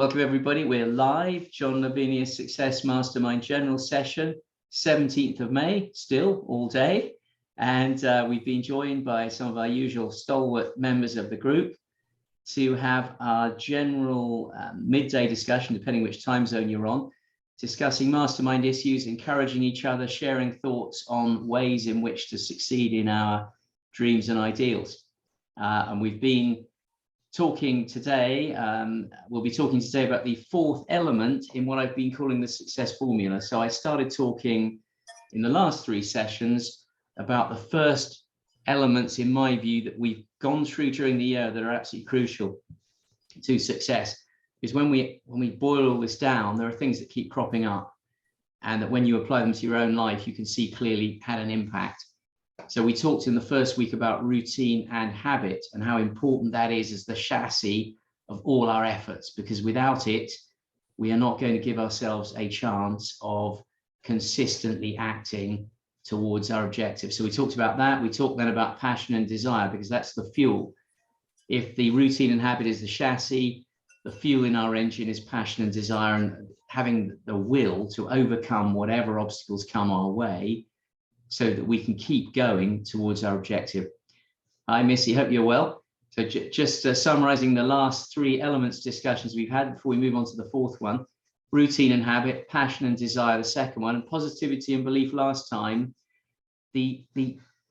Welcome everybody. We're live. John Lavinia's Success Mastermind General Session, 17th of May, still all day. And we've been joined by some of our usual stalwart members of the group to have our general midday discussion, depending which time zone you're on, discussing mastermind issues, encouraging each other, sharing thoughts on ways in which to succeed in our dreams and ideals. And we've been talking today, we'll be talking today about the fourth element in what I've been calling the success formula. So I started talking in the last three sessions about the first elements, in my view, that we've gone through during the year that are absolutely crucial to success. Because when we boil all this down, there are things that keep cropping up, and that when you apply them to your own life, you can see clearly had an impact. So we talked in the first week about routine and habit and how important that is as the chassis of all our efforts, because without it, we are not going to give ourselves a chance of consistently acting towards our objective. So we talked about that. We talked then about passion and desire, because that's the fuel. If the routine and habit is the chassis, the fuel in our engine is passion and desire, and having the will to overcome whatever obstacles come our way, so that we can keep going towards our objective. Hi, Missy, hope you're well. So just summarizing the last three elements discussions we've had before we move on to the fourth one: routine and habit, passion and desire, the second one, and positivity and belief last time. The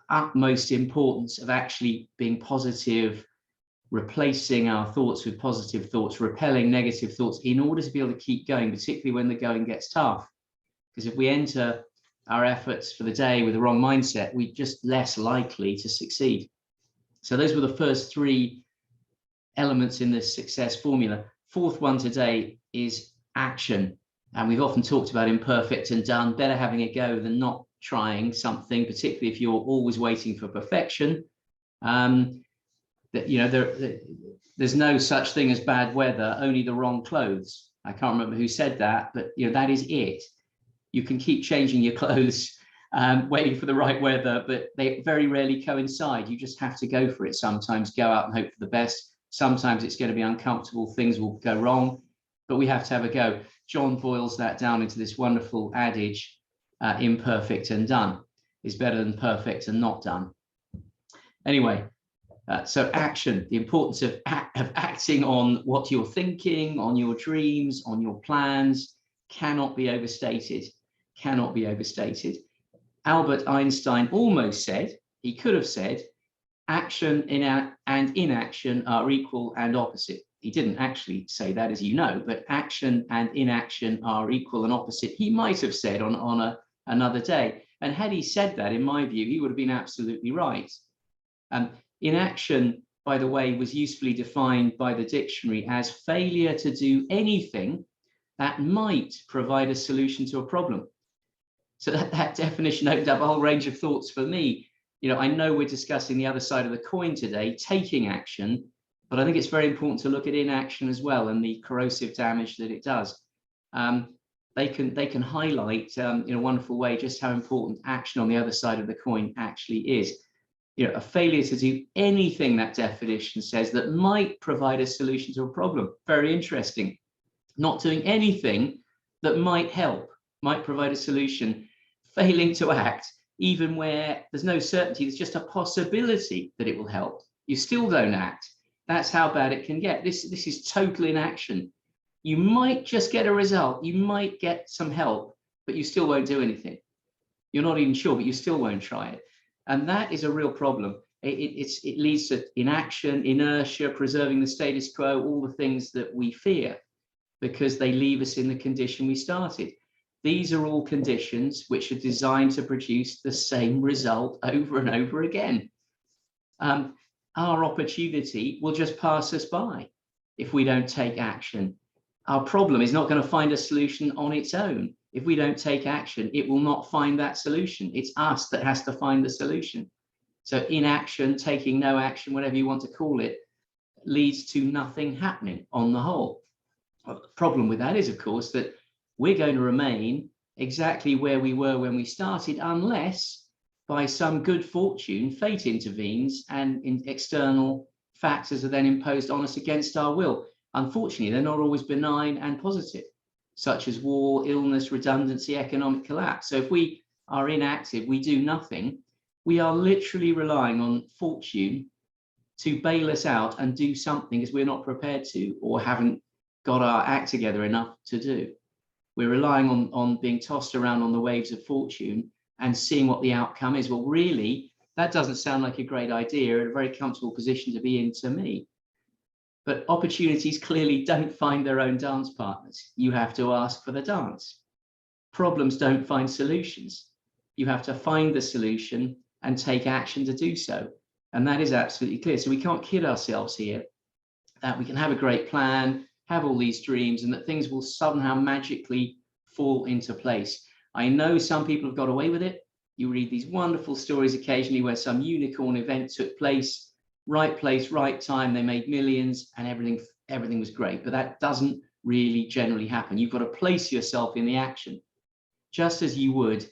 utmost importance of actually being positive, replacing our thoughts with positive thoughts, repelling negative thoughts in order to be able to keep going, particularly when the going gets tough. Because if we enter our efforts for the day with the wrong mindset, we're just less likely to succeed. So those were the first three elements in this success formula. Fourth one today is action. And we've often talked about imperfect and done, better having a go than not trying something, particularly if you're always waiting for perfection. There's no such thing as bad weather, only the wrong clothes. I can't remember who said that, but that is it. You can keep changing your clothes, waiting for the right weather, but they very rarely coincide. You just have to go for it sometimes, go out and hope for the best. Sometimes it's going to be uncomfortable, things will go wrong, but we have to have a go. John boils that down into this wonderful adage, imperfect and done is better than perfect and not done. Anyway, so action, the importance of acting on what you're thinking, on your dreams, on your plans, cannot be overstated. Cannot be overstated. Albert Einstein almost said, he could have said, action and inaction are equal and opposite. He didn't actually say that, as you know, but action and inaction are equal and opposite. He might have said on another day. And had he said that, in my view, he would have been absolutely right. Inaction, by the way, was usefully defined by the dictionary as failure to do anything that might provide a solution to a problem. So that definition opened up a whole range of thoughts for me. I know we're discussing the other side of the coin today, taking action, but I think it's very important to look at inaction as well and the corrosive damage that it does. They can highlight in a wonderful way just how important action on the other side of the coin actually is. A failure to do anything, that definition says, that might provide a solution to a problem. Very interesting. Not doing anything that might help, might provide a solution. Failing to act, even where there's no certainty, there's just a possibility that it will help. You still don't act. That's how bad it can get. This is total inaction. You might just get a result. You might get some help, but you still won't do anything. You're not even sure, but you still won't try it. And that is a real problem. It leads to inaction, inertia, preserving the status quo, all the things that we fear, because they leave us in the condition we started. These are all conditions which are designed to produce the same result over and over again. Our opportunity will just pass us by if we don't take action. Our problem is not going to find a solution on its own. If we don't take action, it will not find that solution. It's us that has to find the solution. So inaction, taking no action, whatever you want to call it, leads to nothing happening on the whole. Well, the problem with that is, of course, that we're going to remain exactly where we were when we started, unless by some good fortune, fate intervenes and external factors are then imposed on us against our will. unfortunately, they're not always benign and positive, such as war, illness, redundancy, economic collapse. So if we are inactive, we do nothing, we are literally relying on fortune to bail us out and do something as we're not prepared to or haven't got our act together enough to do. We're relying on being tossed around on the waves of fortune and seeing what the outcome is. Well, really, that doesn't sound like a great idea, a very comfortable position to be in to me. But opportunities clearly don't find their own dance partners. You have to ask for the dance. Problems don't find solutions. You have to find the solution and take action to do so. And that is absolutely clear. So we can't kid ourselves here that we can have a great plan, have all these dreams, and that things will somehow magically fall into place. I know some people have got away with it. You read these wonderful stories occasionally where some unicorn event took place, right time, they made millions, and everything was great. But that doesn't really generally happen. You've got to place yourself in the action, just as you would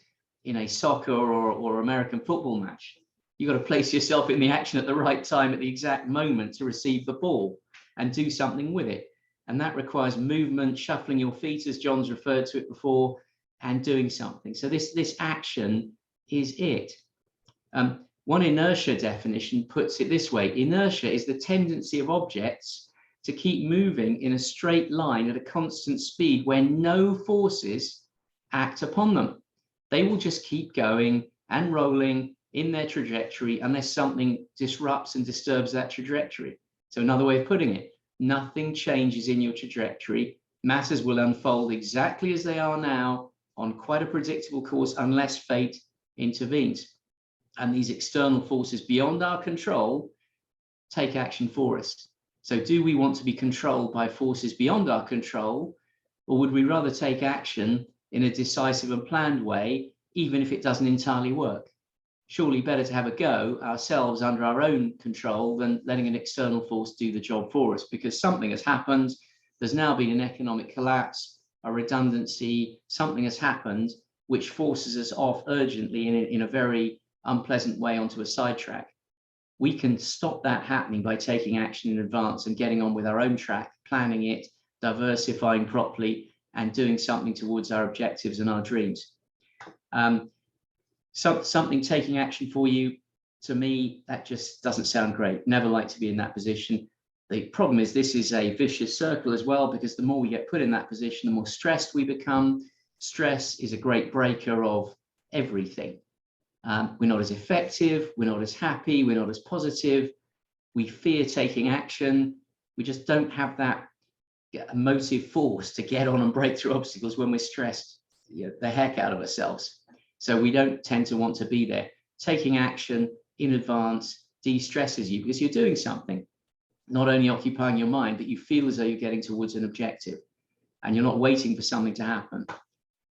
in a soccer or American football match. You've got to place yourself in the action at the right time, at the exact moment to receive the ball and do something with it. And that requires movement, shuffling your feet, as John's referred to it before, and doing something. So this action is it. One inertia definition puts it this way: inertia is the tendency of objects to keep moving in a straight line at a constant speed where no forces act upon them. They will just keep going and rolling in their trajectory unless something disrupts and disturbs that trajectory. So another way of putting it, nothing changes in your trajectory. Matters will unfold exactly as they are now on quite a predictable course unless fate intervenes. And these external forces beyond our control take action for us. So do we want to be controlled by forces beyond our control, or would we rather take action in a decisive and planned way, even if it doesn't entirely work? Surely better to have a go ourselves under our own control than letting an external force do the job for us, because something has happened. There's now been an economic collapse, a redundancy, something has happened which forces us off urgently in a very unpleasant way onto a sidetrack. We can stop that happening by taking action in advance and getting on with our own track, planning it, diversifying properly, and doing something towards our objectives and our dreams. Something taking action for you, to me, that just doesn't sound great. Never like to be in that position. The problem is this is a vicious circle as well, because the more we get put in that position, the more stressed we become. Stress is a great breaker of everything. We're not as effective, we're not as happy, we're not as positive. We fear taking action. We just don't have that motive force to get on and break through obstacles when we're stressed the heck out of ourselves. So we don't tend to want to be there. Taking action in advance de-stresses you because you're doing something, not only occupying your mind, but you feel as though you're getting towards an objective and you're not waiting for something to happen.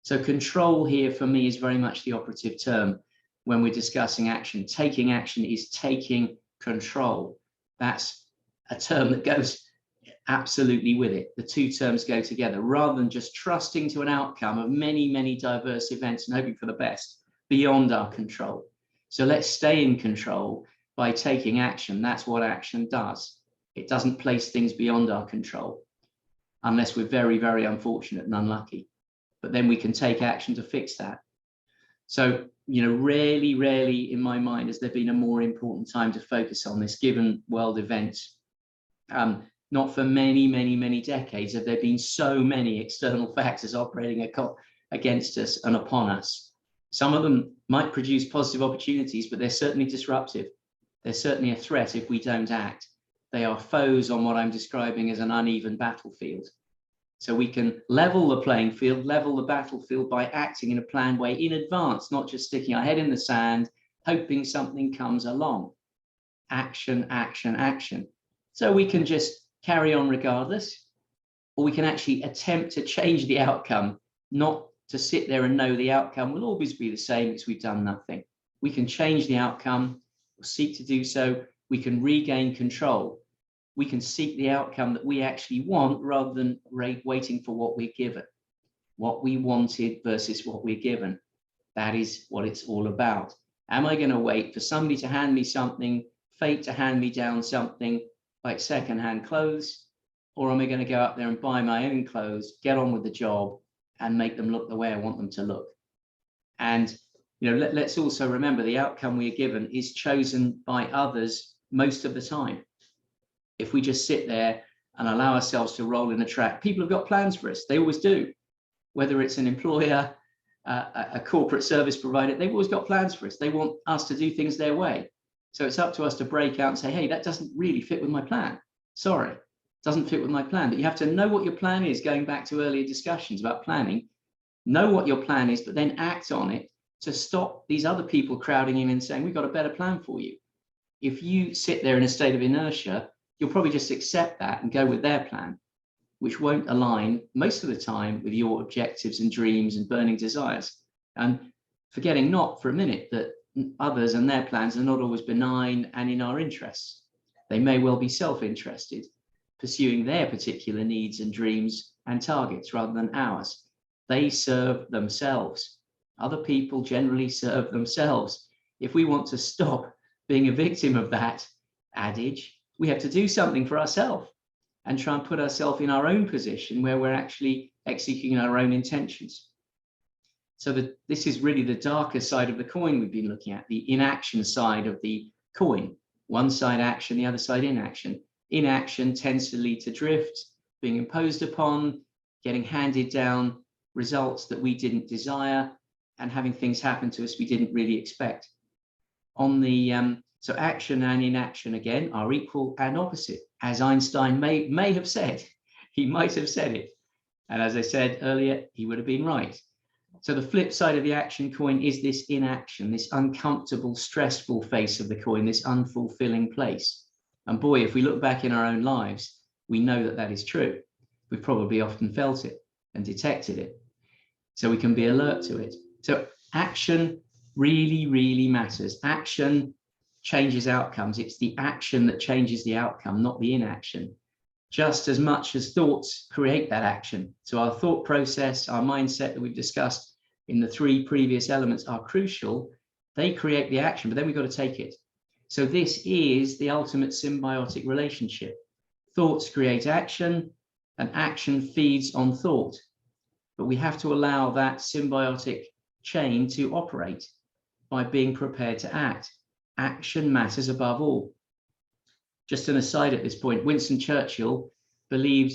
So control here for me is very much the operative term when we're discussing action. Taking action is taking control. That's a term that goes absolutely with it. The two terms go together, rather than just trusting to an outcome of many, many diverse events and hoping for the best beyond our control. So let's stay in control by taking action. That's what action does. It doesn't place things beyond our control unless we're very, very unfortunate and unlucky. But then we can take action to fix that. So, rarely in my mind has there been a more important time to focus on this, given world events. Not for many, many, many decades have there been so many external factors operating against us and upon us. Some of them might produce positive opportunities, but they're certainly disruptive. They're certainly a threat if we don't act. They are foes on what I'm describing as an uneven battlefield. So we can level the playing field, level the battlefield by acting in a planned way in advance, not just sticking our head in the sand, hoping something comes along. Action, action, action. So we can just carry on regardless, or we can actually attempt to change the outcome, not to sit there and know the outcome will always be the same because we've done nothing. We can change the outcome, or seek to do so. We can regain control. We can seek the outcome that we actually want rather than waiting for what we're given. What we wanted versus what we're given. That is what it's all about. Am I going to wait for somebody to hand me something, fate to hand me down something like secondhand clothes? or am I going to go up there and buy my own clothes, get on with the job, and make them look the way I want them to look? And let's also remember the outcome we are given is chosen by others most of the time. If we just sit there and allow ourselves to roll in a track, people have got plans for us. They always do. Whether it's an employer, a corporate service provider, they've always got plans for us. They want us to do things their way. So it's up to us to break out and say, hey, that doesn't really fit with my plan. Sorry, doesn't fit with my plan. But you have to know what your plan is, going back to earlier discussions about planning. Know what your plan is, but then act on it to stop these other people crowding in and saying, we've got a better plan for you. If you sit there in a state of inertia, you'll probably just accept that and go with their plan, which won't align most of the time with your objectives and dreams and burning desires. And forgetting not for a minute that others and their plans are not always benign and in our interests. They may well be self-interested, pursuing their particular needs and dreams and targets rather than ours. They serve themselves. Other people generally serve themselves. If we want to stop being a victim of that adage, we have to do something for ourselves and try and put ourselves in our own position where we're actually executing our own intentions. So this is really the darker side of the coin we've been looking at, the inaction side of the coin. One side action, the other side inaction. Inaction tends to lead to drift, being imposed upon, getting handed down results that we didn't desire, and having things happen to us we didn't really expect. So action and inaction, again, are equal and opposite. As Einstein may have said, he might have said it. And as I said earlier, he would have been right. So the flip side of the action coin is this inaction, this uncomfortable, stressful face of the coin, this unfulfilling place. And boy, if we look back in our own lives, we know that that is true. We've probably often felt it and detected it. So we can be alert to it. So action really, really matters. Action changes outcomes. It's the action that changes the outcome, not the inaction. Just as much as thoughts create that action. So our thought process, our mindset that we've discussed in the 3 previous elements are crucial. They create the action, but then we've got to take it. So this is the ultimate symbiotic relationship. Thoughts create action, and action feeds on thought. But we have to allow that symbiotic chain to operate by being prepared to act. Action matters above all. Just an aside at this point, Winston Churchill believed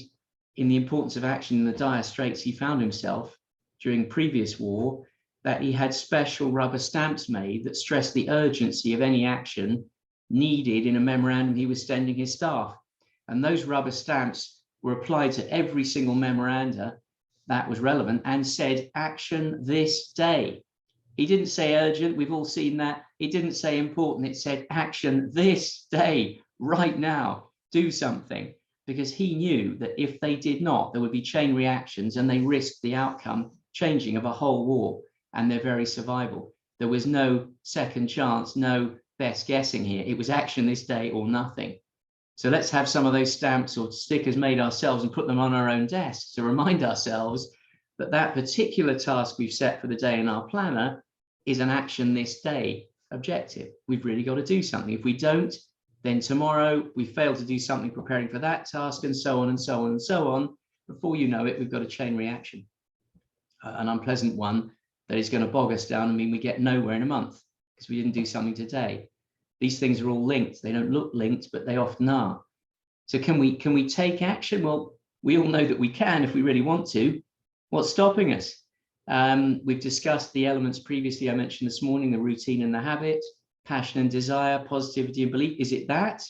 in the importance of action in the dire straits he found himself during previous war, that he had special rubber stamps made that stressed the urgency of any action needed in a memorandum he was sending his staff. And those rubber stamps were applied to every single memoranda that was relevant and said, action this day. He didn't say urgent, we've all seen that. It didn't say important, it said action this day, right now, do something. Because he knew that if they did not, there would be chain reactions and they risked the outcome changing of a whole war and their very survival. There was no second chance, no best guessing here. It was action this day or nothing. So let's have some of those stamps or stickers made ourselves and put them on our own desks to remind ourselves that that particular task we've set for the day in our planner is an action this day objective. We've really got to do something. If we don't, then tomorrow we fail to do something preparing for that task, and so on and so on and so on. Before you know it, we've got a chain reaction, an unpleasant one that is going to bog us down and mean we get nowhere in a month because we didn't do something today. These things are all linked. They don't look linked, but they often are. So can we take action? Well, we all know that we can if we really want to. What's stopping us? We've discussed the elements previously I mentioned this morning, the routine and the habit, passion and desire, positivity and belief. Is it that?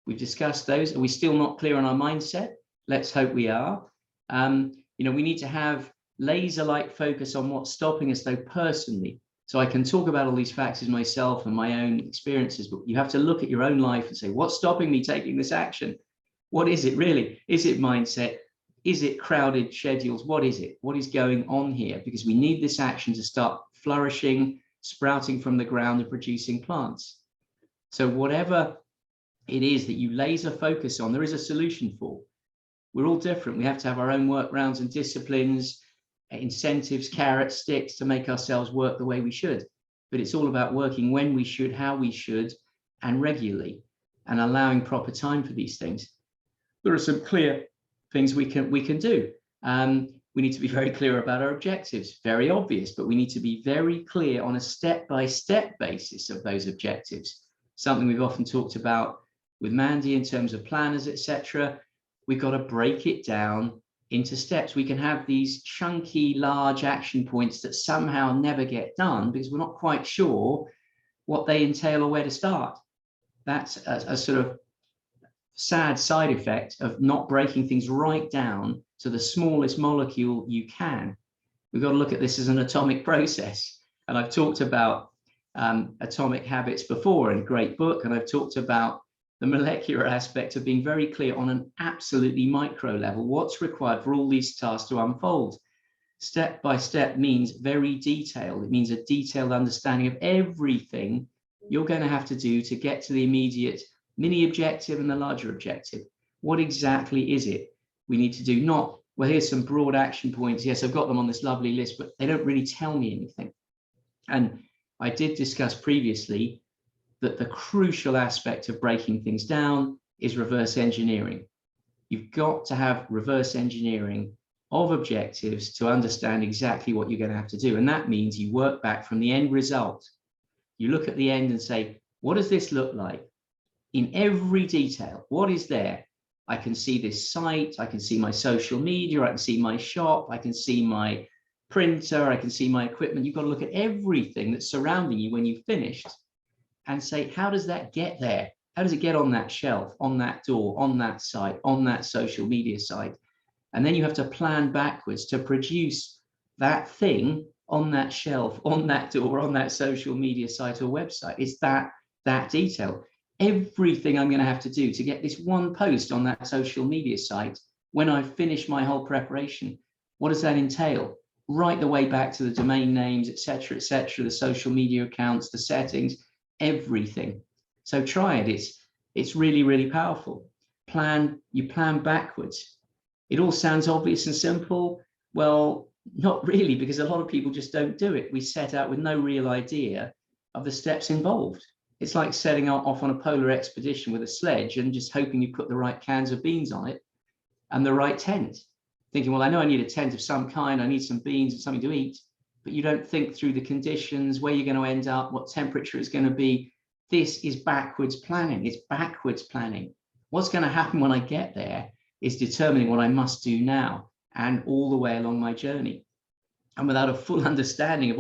We've discussed those. Are we still not clear on our mindset? Let's hope we are. We need to have laser-like focus on what's stopping us though personally. So I can talk about all these factors myself and my own experiences, but you have to look at your own life and say, what's stopping me taking this action? What is it really? Is it mindset? Is it crowded schedules? What is it? What is going on here? Because we need this action to start flourishing, sprouting from the ground and producing plants. So whatever it is that you laser focus on, there is a solution for. We're all different. We have to have our own workarounds and disciplines, incentives, carrots, sticks to make ourselves work the way we should. But it's all about working when we should, how we should, and regularly, and allowing proper time for these things. There are some clear things we can do. We need to be very clear about our objectives, very obvious, but we need to be very clear on a step-by-step basis of those objectives. Something we've often talked about with Mandy in terms of planners, etc. We've got to break it down into steps. We can have these chunky, large action points that somehow never get done because we're not quite sure what they entail or where to start. That's a sort of sad side effect of not breaking things right down to the smallest molecule you can. We've got to look at this as an atomic process. And I've talked about Atomic Habits before in a great book, and I've talked about the molecular aspect of being very clear on an absolutely micro level what's required for all these tasks to unfold. Step by step means very detailed. It means a detailed understanding of everything you're going to have to do to get to the immediate mini objective and the larger objective. What exactly is it we need to do? Not, well, here's some broad action points. Yes, I've got them on this lovely list, but they don't really tell me anything. And I did discuss previously that the crucial aspect of breaking things down is reverse engineering. You've got to have reverse engineering of objectives to understand exactly what you're going to have to do. And that means you work back from the end result. You look at the end and say, what does this look like? In every detail, what is there? I can see this site, I can see my social media, I can see my shop, I can see my printer, I can see my equipment. You've got to look at everything that's surrounding you when you've finished and say, how does that get there? How does it get on that shelf, on that door, on that site, on that social media site? And then you have to plan backwards to produce that thing on that shelf, on that door, on that social media site or website. It's that detail. Everything I'm going to have to do to get this one post on that social media site when I've finished my whole preparation. What does that entail? Right the way back to the domain names, etc., the social media accounts, the settings, everything. So try it. It's really, really powerful. You plan backwards. It all sounds obvious and simple. Well, not really, because a lot of people just don't do it. We set out with no real idea of the steps involved. It's like setting off on a polar expedition with a sledge and just hoping you put the right cans of beans on it and the right tent. Thinking, well, I know I need a tent of some kind, I need some beans and something to eat, but you don't think through the conditions, where you're going to end up, what temperature it's going to be. This is backwards planning. It's backwards planning. What's going to happen when I get there is determining what I must do now and all the way along my journey. And without a full understanding of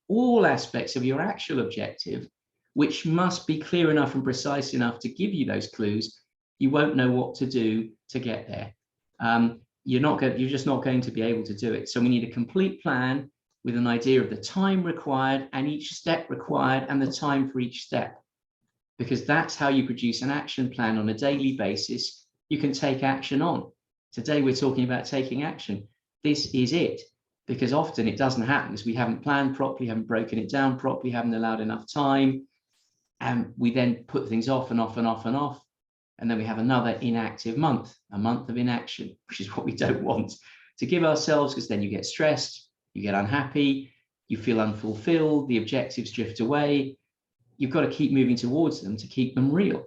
all aspects of your actual objective, which must be clear enough and precise enough to give you those clues, you won't know what to do to get there. You're just not going to be able to do it. So we need a complete plan with an idea of the time required and each step required and the time for each step, because that's how you produce an action plan on a daily basis you can take action on. Today we're talking about taking action. This is it, because often it doesn't happen because we haven't planned properly, haven't broken it down properly, haven't allowed enough time, and we then put things off and off and off and off. And then we have another inactive month, a month of inaction, which is what we don't want to give ourselves, because then you get stressed, you get unhappy, you feel unfulfilled, the objectives drift away. You've got to keep moving towards them to keep them real.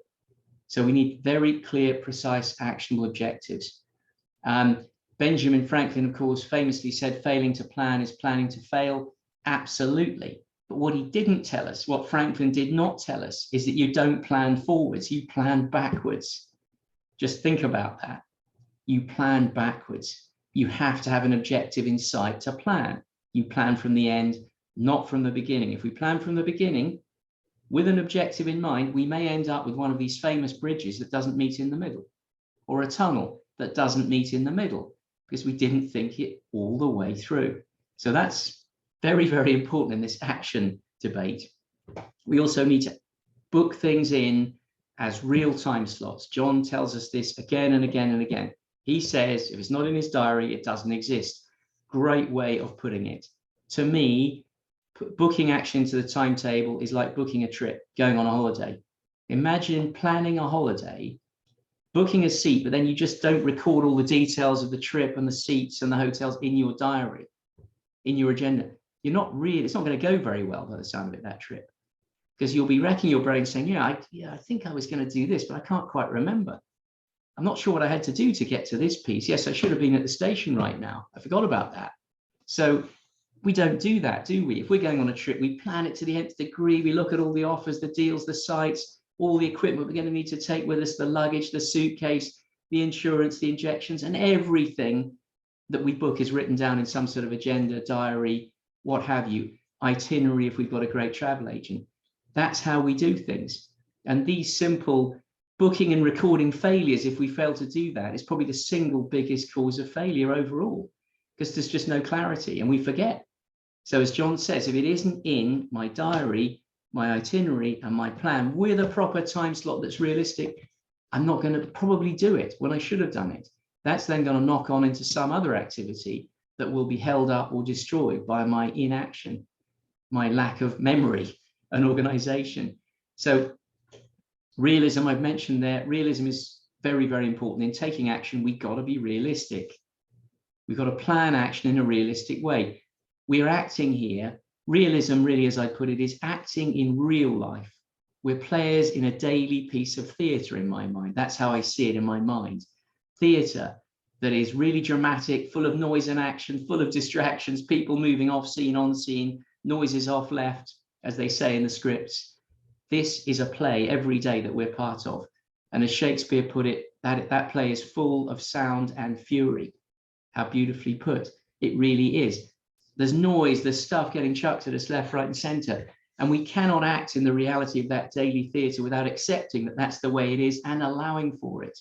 So we need very clear, precise, actionable objectives. Benjamin Franklin, of course, famously said, failing to plan is planning to fail. Absolutely. But what he didn't tell us, what Franklin did not tell us, is that you don't plan forwards, you plan backwards. Just think about that. You plan backwards. You have to have an objective in sight to plan. You plan from the end, not from the beginning. If we plan from the beginning with an objective in mind, we may end up with one of these famous bridges that doesn't meet in the middle, or a tunnel that doesn't meet in the middle, because we didn't think it all the way through. So that's very, very important in this action debate. We also need to book things in as real time slots. John tells us this again and again and again. He says, if it's not in his diary, it doesn't exist. Great way of putting it. To me, booking action into the timetable is like booking a trip, going on a holiday. Imagine planning a holiday, booking a seat, but then you just don't record all the details of the trip and the seats and the hotels in your diary, in your agenda. It's not going to go very well by the sound of it, that trip, because you'll be racking your brain saying, I think I was going to do this, but I can't quite remember. I'm not sure what I had to do to get to this piece. Yes, I should have been at the station right now. I forgot about that. So we don't do that, do we? If we're going on a trip, we plan it to the nth degree. We look at all the offers, the deals, the sites, all the equipment we're going to need to take with us, the luggage, the suitcase, the insurance, the injections, and everything that we book is written down in some sort of agenda, diary, what have you, itinerary if we've got a great travel agent. That's how we do things. And these simple booking and recording failures, if we fail to do that, is probably the single biggest cause of failure overall, because there's just no clarity and we forget. So as John says, if it isn't in my diary, my itinerary and my plan with a proper time slot that's realistic, I'm not going to probably do it when I should have done it. That's then going to knock on into some other activity that will be held up or destroyed by my inaction, my lack of memory and organization. So realism, I've mentioned there, realism is very, very important. In taking action, we've got to be realistic. We've got to plan action in a realistic way. We're acting here. Realism, really, as I put it, is acting in real life. We're players in a daily piece of theatre in my mind. That's how I see it in my mind. Theatre that is really dramatic, full of noise and action, full of distractions, people moving off scene, on scene, noises off left, as they say in the scripts. This is a play every day that we're part of. And as Shakespeare put it, that play is full of sound and fury. How beautifully put. It really is. There's noise, there's stuff getting chucked at us left, right, and center. And we cannot act in the reality of that daily theatre without accepting that that's the way it is and allowing for it.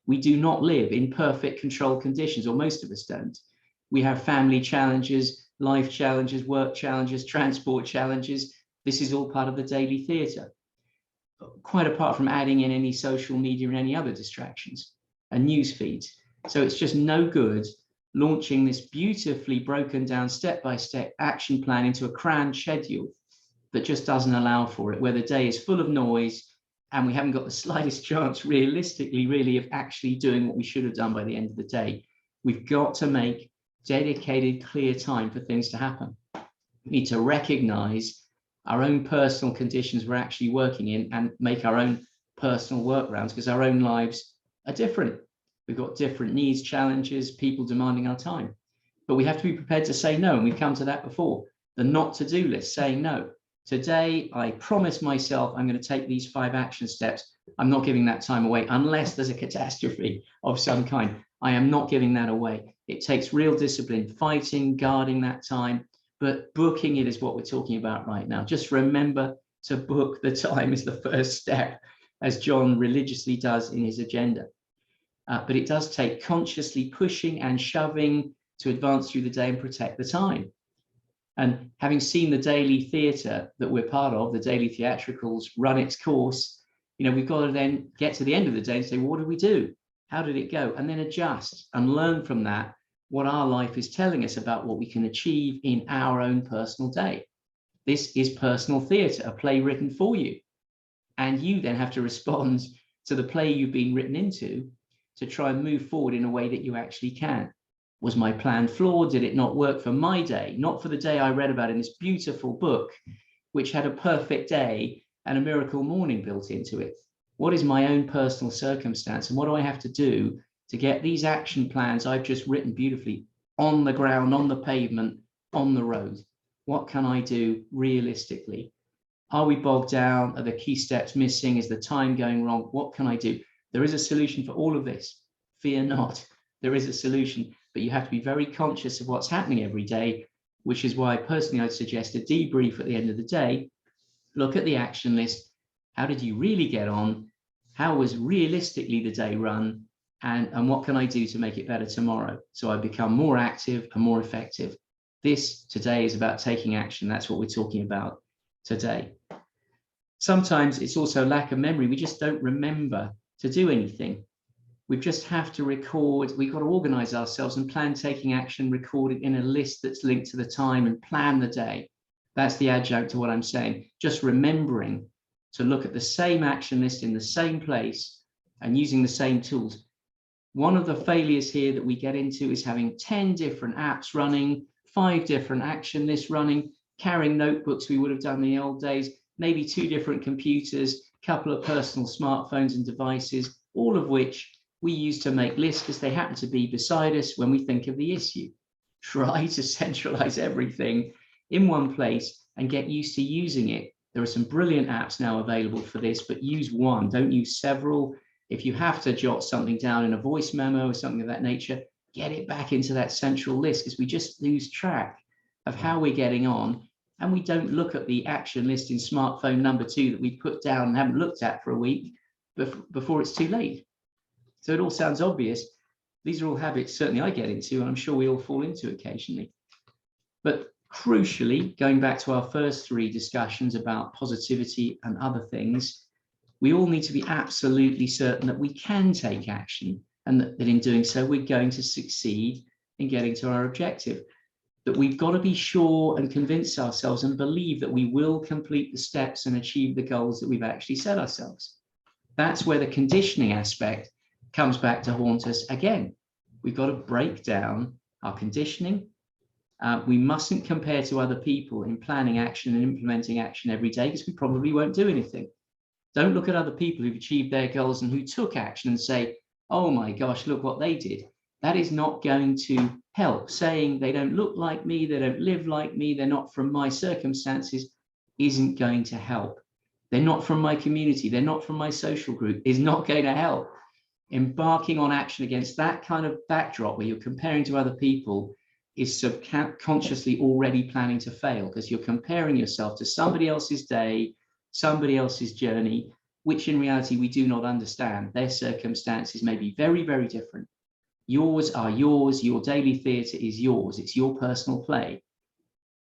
We do not live in perfect control conditions, or most of us don't. We have family challenges, life challenges, work challenges, transport challenges. This is all part of the daily theatre, quite apart from adding in any social media and any other distractions and news feeds. So it's just no good launching this beautifully broken down step-by-step action plan into a crammed schedule that just doesn't allow for it, where the day is full of noise and we haven't got the slightest chance realistically really of actually doing what we should have done by the end of the day. We've got to make dedicated, clear time for things to happen. We need to recognize our own personal conditions we're actually working in and make our own personal workarounds, because our own lives are different. We've got different needs, challenges, people demanding our time. But we have to be prepared to say no, and we've come to that before. The not to-do list, saying no. Today, I promise myself I'm going to take these 5 action steps. I'm not giving that time away unless there's a catastrophe of some kind. I am not giving that away. It takes real discipline, fighting, guarding that time, but booking it is what we're talking about right now. Just remember to book the time is the first step, as John religiously does in his agenda. But it does take consciously pushing and shoving to advance through the day and protect the time. And having seen the daily theatre that we're part of, the daily theatricals run its course, we've got to then get to the end of the day and say, well, what did we do? How did it go? And then adjust and learn from that what our life is telling us about what we can achieve in our own personal day. This is personal theatre, a play written for you. And you then have to respond to the play you've been written into to try and move forward in a way that you actually can. Was my plan flawed? Did it not work for my day? Not for the day I read about in this beautiful book, which had a perfect day and a miracle morning built into it. What is my own personal circumstance? And what do I have to do to get these action plans I've just written beautifully on the ground, on the pavement, on the road? What can I do realistically? Are we bogged down? Are the key steps missing? Is the time going wrong? What can I do? There is a solution for all of this. Fear not. There is a solution, but you have to be very conscious of what's happening every day, which is why personally I'd suggest a debrief at the end of the day. Look at the action list. How did you really get on? How was realistically the day run? And what can I do to make it better tomorrow? So I become more active and more effective. This today is about taking action. That's what we're talking about today. Sometimes it's also lack of memory. We just don't remember to do anything. We just have to record. We've got to organize ourselves and plan taking action, record it in a list that's linked to the time and plan the day. That's the adjunct to what I'm saying. Just remembering to look at the same action list in the same place and using the same tools. One of the failures here that we get into is having 10 different apps running, 5 different action lists running, carrying notebooks we would have done in the old days, maybe 2 different computers, a couple of personal smartphones and devices, all of which we used to make lists because they happen to be beside us when we think of the issue. Try to centralize everything in one place and get used to using it. There are some brilliant apps now available for this, but use one, don't use several. If you have to jot something down in a voice memo or something of that nature, get it back into that central list, because we just lose track of how we're getting on, and we don't look at the action list in smartphone number 2 that we put down and haven't looked at for a week before it's too late. So it all sounds obvious. These are all habits certainly I get into, and I'm sure we all fall into occasionally. But crucially, going back to our first 3 discussions about positivity and other things, we all need to be absolutely certain that we can take action, and that in doing so, we're going to succeed in getting to our objective. That we've got to be sure and convince ourselves and believe that we will complete the steps and achieve the goals that we've actually set ourselves. That's where the conditioning aspect comes back to haunt us again. We've got to break down our conditioning. We mustn't compare to other people in planning action and implementing action every day, because we probably won't do anything. Don't look at other people who've achieved their goals and who took action and say, oh my gosh, look what they did. That is not going to help. Saying they don't look like me, they don't live like me, they're not from my circumstances, isn't going to help. They're not from my community, they're not from my social group, is not going to help. Embarking on action against that kind of backdrop where you're comparing to other people is subconsciously already planning to fail, because you're comparing yourself to somebody else's day, somebody else's journey, which in reality we do not understand. Their circumstances may be very, very different. Yours are yours. Your daily theatre is yours. It's your personal play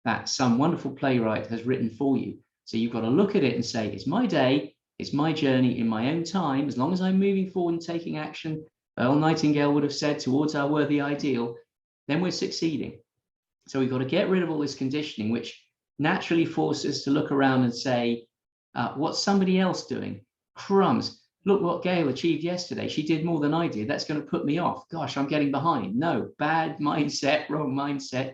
that some wonderful playwright has written for you. So you've got to look at it and say, it's my day, it's my journey in my own time. As long as I'm moving forward and taking action, Earl Nightingale would have said, towards our worthy ideal, then we're succeeding. So we've got to get rid of all this conditioning, which naturally forces us to look around and say, what's somebody else doing? Crumbs. Look what Gail achieved yesterday. She did more than I did. That's going to put me off. Gosh, I'm getting behind. No, bad mindset, wrong mindset,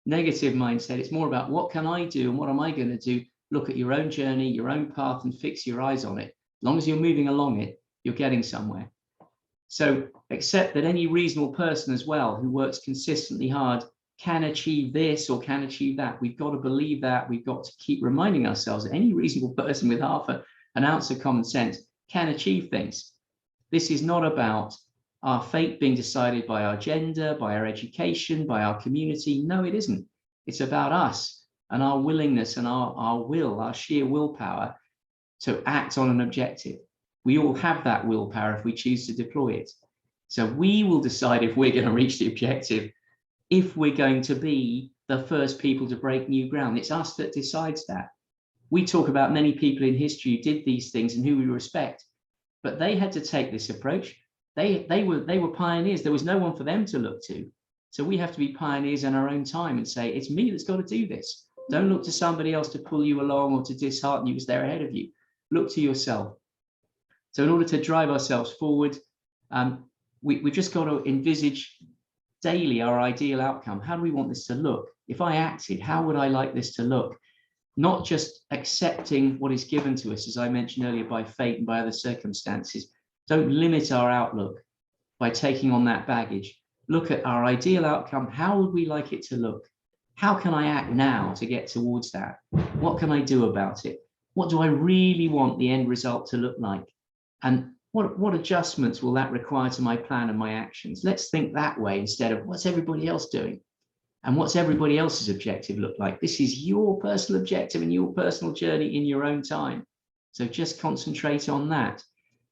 negative mindset. It's more about what can I do and what am I going to do? Look at your own journey, your own path, and fix your eyes on it. As long as you're moving along it, you're getting somewhere. So accept that any reasonable person as well who works consistently hard can achieve this or can achieve that. We've got to believe that. We've got to keep reminding ourselves that any reasonable person with half an ounce of common sense can achieve things. This is not about our fate being decided by our gender, by our education, by our community. No, it isn't. It's about us and our willingness and our will, our sheer willpower to act on an objective. We all have that willpower if we choose to deploy it. So we will decide if we're going to reach the objective, if we're going to be the first people to break new ground. It's us that decides that. We talk about many people in history who did these things and who we respect, but they had to take this approach. They were pioneers. There was no one for them to look to. So we have to be pioneers in our own time and say, it's me that's got to do this. Don't look to somebody else to pull you along or to dishearten you because they're ahead of you. Look to yourself. So in order to drive ourselves forward, we've just got to envisage daily our ideal outcome. How do we want this to look? If I acted, how would I like this to look? Not just accepting what is given to us, as I mentioned earlier, by fate and by other circumstances. Don't limit our outlook by taking on that baggage. Look at our ideal outcome. How would we like it to look? How can I act now to get towards that? What can I do about it? What do I really want the end result to look like? And what adjustments will that require to my plan and my actions? Let's think that way instead of what's everybody else doing? And what's everybody else's objective look like? This is your personal objective and your personal journey in your own time. So just concentrate on that.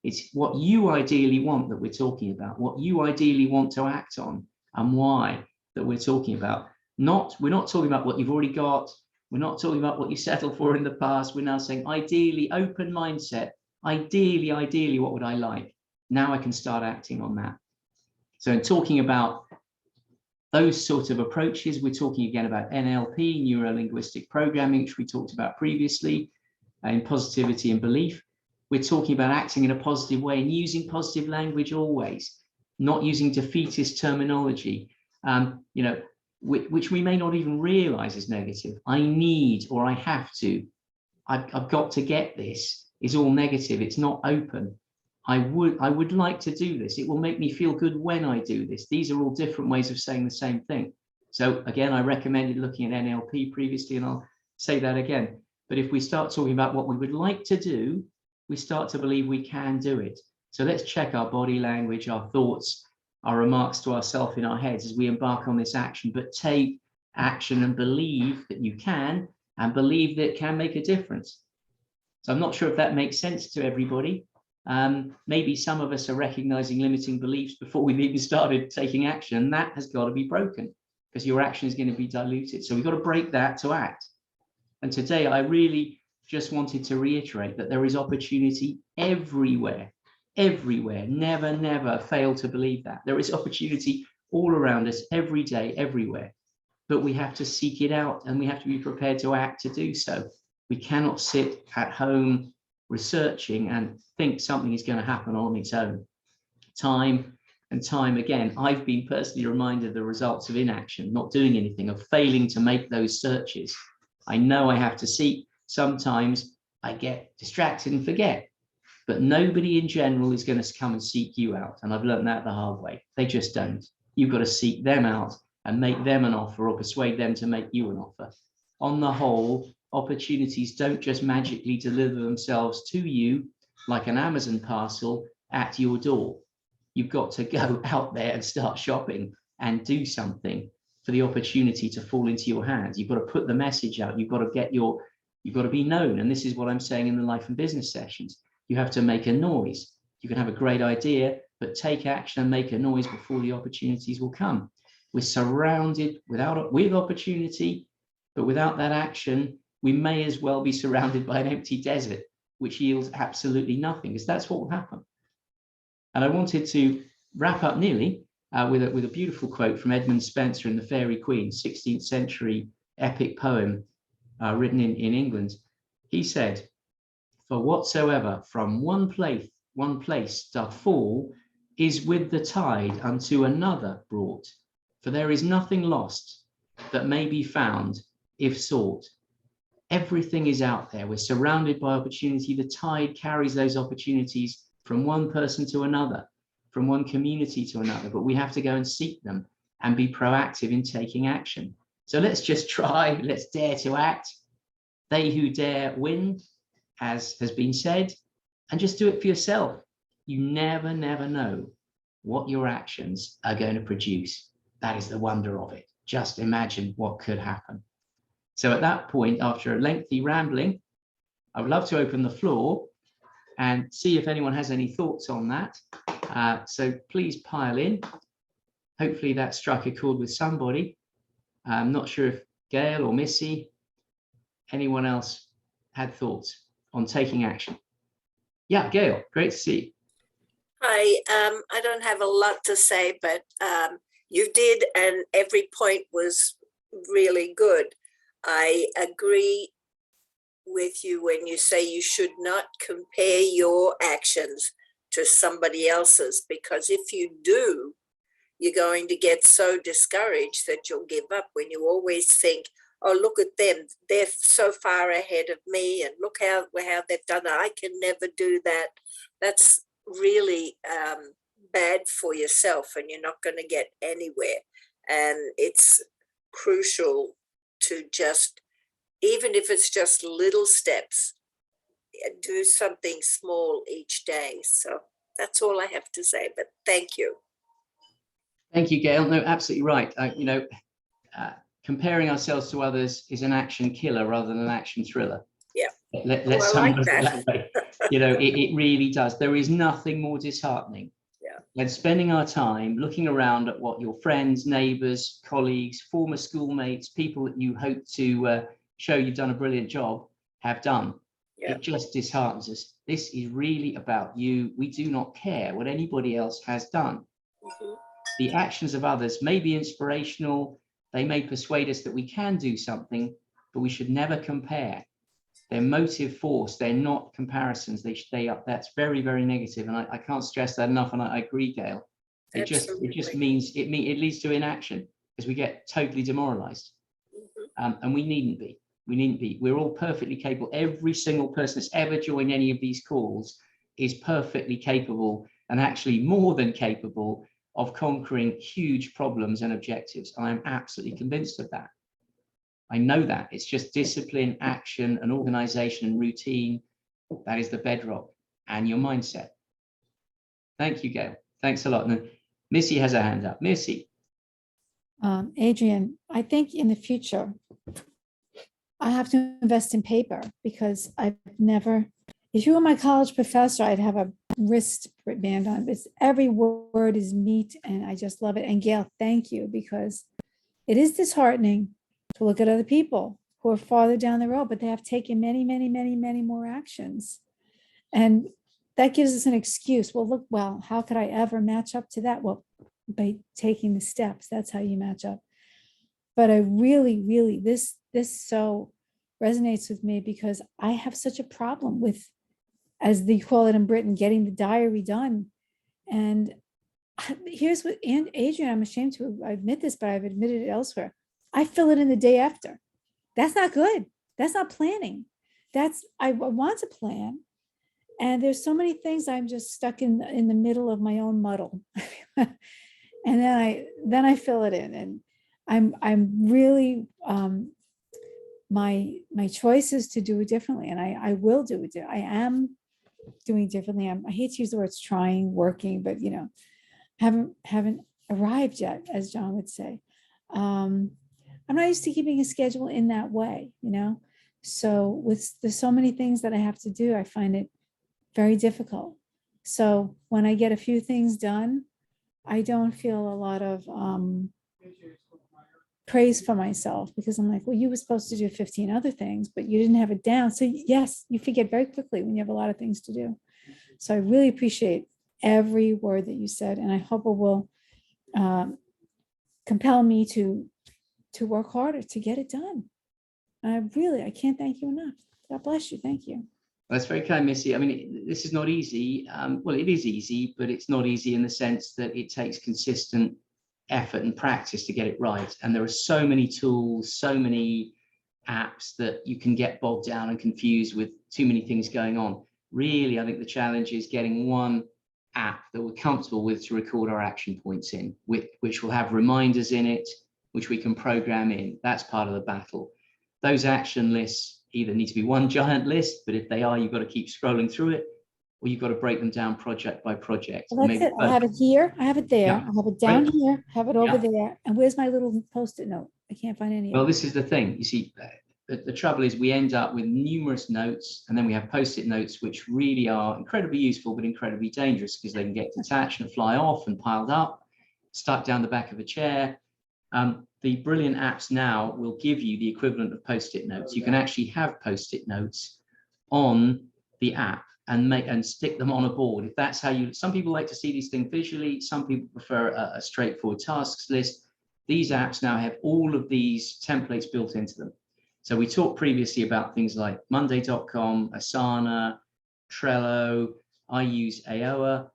It's what you ideally want that we're talking about, what you ideally want to act on and why that we're talking about. We're not talking about what you've already got. We're not talking about what you settled for in the past. We're now saying ideally, open mindset. Ideally, what would I like? Now I can start acting on that. So in talking about those sorts of approaches, we're talking again about NLP, neuro-linguistic programming, which we talked about previously, in positivity and belief. We're talking about acting in a positive way and using positive language always, not using defeatist terminology, which we may not even realize is negative. I need, or I have to, I've got to get this, is all negative. It's not open. I would like to do this. It will make me feel good when I do this. These are all different ways of saying the same thing. So again, I recommended looking at NLP previously, and I'll say that again. But if we start talking about what we would like to do, we start to believe we can do it. So let's check our body language, our thoughts, our remarks to ourselves in our heads as we embark on this action. But take action and believe that you can, and believe that it can make a difference. So I'm not sure if that makes sense to everybody. Maybe some of us are recognizing limiting beliefs before we've even started taking action, and that has got to be broken, because your action is going to be diluted. So we've got to break that to act. And today I really just wanted to reiterate that there is opportunity everywhere, everywhere. Never, never fail to believe that. There is opportunity all around us, every day, everywhere. But we have to seek it out, and we have to be prepared to act to do so. We cannot sit at home researching and think something is going to happen on its own. Time and time again, I've been personally reminded of the results of inaction, not doing anything, of failing to make those searches. I know I have to seek. Sometimes I get distracted and forget, but nobody in general is going to come and seek you out. And I've learned that the hard way. They just don't. You've got to seek them out and make them an offer, or persuade them to make you an offer. On the whole, opportunities don't just magically deliver themselves to you like an Amazon parcel at your door. You've got to go out there and start shopping and do something for the opportunity to fall into your hands. You've got to put the message out. You've got to be known. And this is what I'm saying in the life and business sessions. You have to make a noise. You can have a great idea, but take action and make a noise before the opportunities will come. We're surrounded with opportunity, but without that action, we may as well be surrounded by an empty desert, which yields absolutely nothing, because that's what will happen. And I wanted to wrap up nearly with a beautiful quote from Edmund Spenser in The Faerie Queene, 16th century epic poem written in England. He said, "For whatsoever from one place doth fall, is with the tide unto another brought. For there is nothing lost that may be found if sought." Everything is out there. We're surrounded by opportunity. The tide carries those opportunities from one person to another, from one community to another, but we have to go and seek them and be proactive in taking action. So let's just try, let's dare to act. They who dare win, as has been said, and just do it for yourself. You never know what your actions are going to produce. That is the wonder of it. Just imagine what could happen. So at that point, after a lengthy rambling, I would love to open the floor and see if anyone has any thoughts on that. So please pile in. Hopefully that struck a chord with somebody. I'm not sure if Gail or Missy, anyone else had thoughts on taking action. Yeah, Gail, great to see you. Hi, I don't have a lot to say, but you did, and every point was really good. I agree with you when you say you should not compare your actions to somebody else's, because if you do, you're going to get so discouraged that you'll give up. When you always think, oh, look at them, they're so far ahead of me, and look how they've done it, I can never do that. That's really bad for yourself, and you're not going to get anywhere. And it's crucial to just, even if it's just little steps, do something small each day. So that's all I have to say, but thank you. Thank you, Gail. No, absolutely right. Comparing ourselves to others is an action killer rather than an action thriller. Yeah. Let's like that. It really does. There is nothing more disheartening than spending our time looking around at what your friends, neighbors, colleagues, former schoolmates, people that you hope to show you've done a brilliant job have done. Yeah. It just disheartens us. This is really about you. We do not care what anybody else has done. Mm-hmm. The actions of others may be inspirational. They may persuade us that we can do something, but we should never compare. They're motive force. They're not comparisons. That's very, very negative. And I can't stress that enough. And I agree, Gail. It just means it leads to inaction, because we get totally demoralized. Mm-hmm. And we needn't be. We're all perfectly capable. Every single person that's ever joined any of these calls is perfectly capable, and actually more than capable, of conquering huge problems and objectives. I am absolutely convinced of that. I know that. It's just discipline, action, and organization and routine. That is the bedrock, and your mindset. Thank you, Gail. Thanks a lot. And Missy has her hand up. Missy. Adrian, I think in the future, I have to invest in paper because I've never, if you were my college professor, I'd have a wristband on. It's every word is meat, and I just love it. And Gail, thank you, because it is disheartening to look at other people who are farther down the road, but they have taken many, many, many, many more actions. And that gives us an excuse. Well, look, well, how could I ever match up to that? Well, by taking the steps, that's how you match up. But I really, really, this so resonates with me because I have such a problem with, as they call it in Britain, getting the diary done. And here's what, and Adrian, I'm ashamed to admit this, but I've admitted it elsewhere. I fill it in the day after. That's not good. That's not planning. I want to plan. And there's so many things I'm just stuck in the middle of my own muddle. And then I fill it in, and I'm really, my choice is to do it differently, and I will do it. I am doing differently. I hate to use the words trying, working, but haven't arrived yet, as John would say. I'm not used to keeping a schedule in that way, So there's so many things that I have to do, I find it very difficult. So when I get a few things done, I don't feel a lot of praise for myself, because I'm like, well, you were supposed to do 15 other things, but you didn't have it down. So yes, you forget very quickly when you have a lot of things to do. So I really appreciate every word that you said, and I hope it will compel me to work harder to get it done. I can't thank you enough. God bless you. Thank you. That's very kind, Missy. I mean, this is not easy. Well, it is easy, but it's not easy in the sense that it takes consistent effort and practice to get it right. And there are so many tools, so many apps that you can get bogged down and confused with too many things going on. Really, I think the challenge is getting one app that we're comfortable with to record our action points in, which will have reminders in it, which we can program in. That's part of the battle. Those action lists either need to be one giant list, but if they are, you've got to keep scrolling through it, or you've got to break them down project by project. Well, that's it. I have it here. I have it there. Yeah. I have it down Right. here. I have it over there. And where's my little Post-it note? I can't find any. Well, this is the thing. You see, the trouble is we end up with numerous notes, and then we have Post-it notes, which really are incredibly useful, but incredibly dangerous because they can get detached and fly off and piled up, stuck down the back of a chair. The brilliant apps now will give you the equivalent of Post-it notes. You can actually have Post-it notes on the app and stick them on a board. If that's how some people like to see these things visually, some people prefer a straightforward tasks list. These apps now have all of these templates built into them. So we talked previously about things like Monday.com, Asana, Trello. I use Aoa.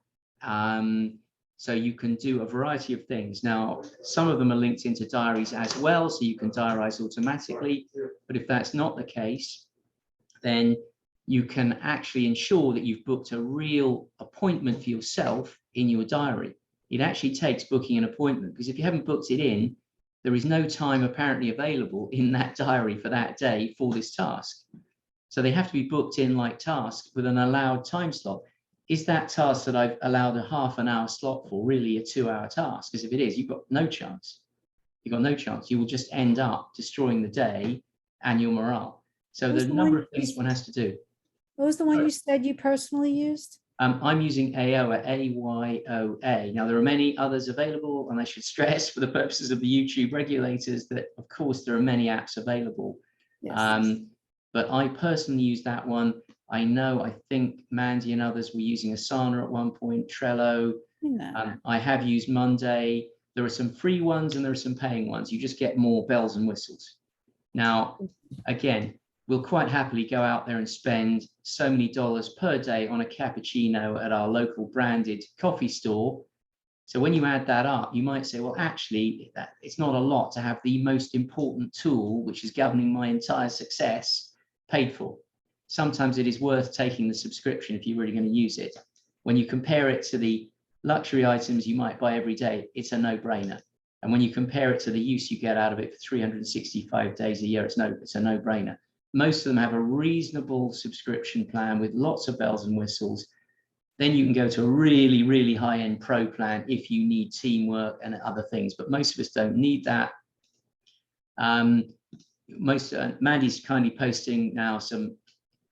So you can do a variety of things. Now, some of them are linked into diaries as well, so you can diarize automatically. But if that's not the case, then you can actually ensure that you've booked a real appointment for yourself in your diary. It actually takes booking an appointment, because if you haven't booked it in, there is no time apparently available in that diary for that day for this task. So they have to be booked in like tasks with an allowed time slot. Is that task that I've allowed a half an hour slot for really a 2-hour task? Because if it is, you've got no chance. You've got no chance. You will just end up destroying the day and your morale. So there's a number of things one has to do. What was the one you said you personally used? I'm using Aoa, A-Y-O-A. Now, there are many others available, and I should stress for the purposes of the YouTube regulators that, of course, there are many apps available. Yes. But I personally use that one. I think Mandy and others were using Asana at one point, Trello. I have used Monday. There are some free ones and there are some paying ones. You just get more bells and whistles. Now, again, we'll quite happily go out there and spend so many dollars per day on a cappuccino at our local branded coffee store. So when you add that up, you might say, well, actually, it's not a lot to have the most important tool, which is governing my entire success, paid for. sometimes it is worth taking the subscription if you're really going to use it. When you compare it to the luxury items you might buy every day, it's a no-brainer. And when you compare it to the use you get out of it for 365 days a year, it's a no-brainer. Most of them have a reasonable subscription plan with lots of bells and whistles. Then you can go to a really, really high-end pro plan if you need teamwork and other things, but most of us don't need that. Mandy's kindly posting now some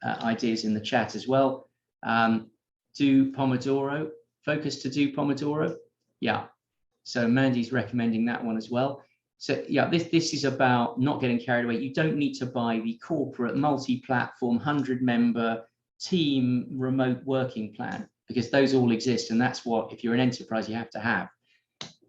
ideas in the chat as well. Do Pomodoro, focus to do Pomodoro. Yeah, so Mandy's recommending that one as well. So yeah, this is about not getting carried away. You don't need to buy the corporate multi-platform 100-member team remote working plan, because those all exist, and that's what, if you're an enterprise, you have to have.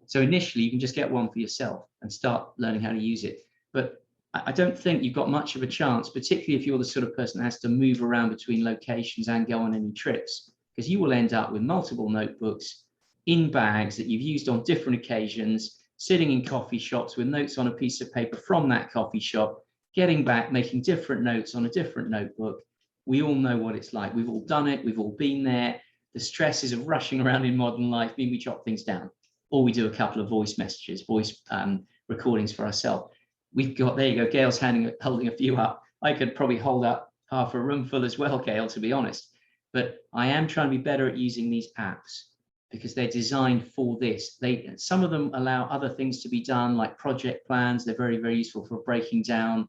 So initially you can just get one for yourself and start learning how to use it. But I don't think you've got much of a chance, particularly if you're the sort of person that has to move around between locations and go on any trips, because you will end up with multiple notebooks in bags that you've used on different occasions, sitting in coffee shops with notes on a piece of paper from that coffee shop, getting back, making different notes on a different notebook. We all know what it's like. We've all done it. We've all been there. The stresses of rushing around in modern life mean we chop things down, or we do a couple of voice messages, voice recordings for ourselves. We've got, there you go, Gail's holding a few up. I could probably hold up half a room full as well, Gail, to be honest. But I am trying to be better at using these apps because they're designed for this. Some of them allow other things to be done, like project plans. They're very, very useful for breaking down